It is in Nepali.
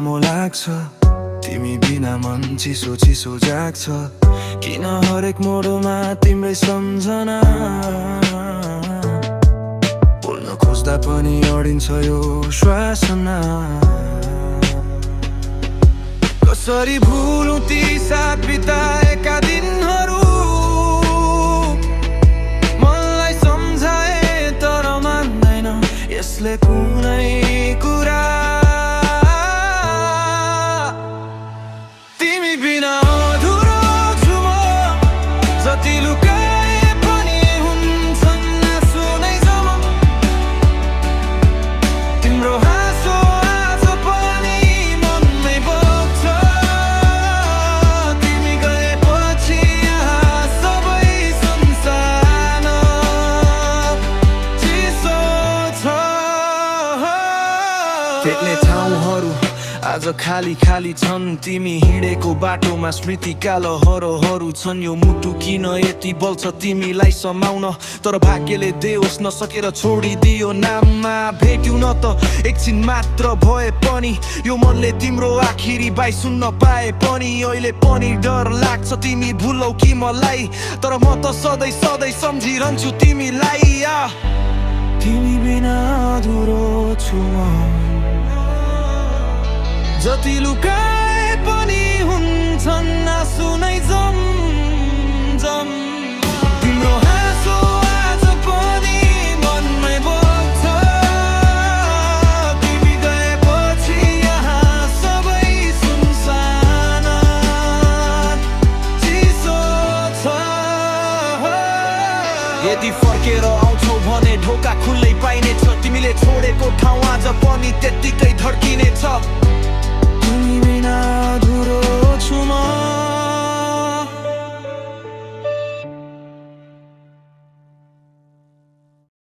लामो लाग्छ तिमी बिना मन चिसो चिसो जाग्छ किन हरेक मोडमा तिम्रै सम्झना बोल्न खोज्दा पनि अडिन्छ यो श्वासना कसरी भुलौं ती साथ बिताएका दिनहरू मलाई सम्झाए तर मान्दैन यसले कुनै कुरा तिमी बिना अधुरो छु म जति लुकाए पनि हुन्छन् आँसु नै जम तिम्रो हाँसो आज पनि मनमै बग्छ तिमी गएपछि यहाँ सबै संसार चिसो छ देख्ने ठाउँहरू आज खाली खाली छन् तिमी हिँडेको बाटोमा स्मृति कालोहरोहरू छन् यो मुटु किन यति बल्छ तिमीलाई समाउन तर भाग्यले देओस् नसकेर छोडिदियो नाममा भेट्यौ न त एकछिन मात्र भए पनि यो मनले तिम्रो आखिरी बाई सुन्न पाए पनि अहिले पनि डर लाग्छ तिमी भुलौ कि मलाई तर म त सधैँ सधैँ सम्झिरहन्छु तिमीलाई तिमी बिना अधुरो छु म जति लुकाए पनि हुन्छन् आँसु नै जम जम तिम्रो हाँसो आज पनि मनमै बग्छ तिमी गएपछि यहाँ सबै सुनसान चिसो छ यदि फर्केर आउँछौ भने ढोका खुल्लै पाइनेछ तिमीले छोडेको ठाउँ आज पनि त्यत्तिकै धड्किनेछ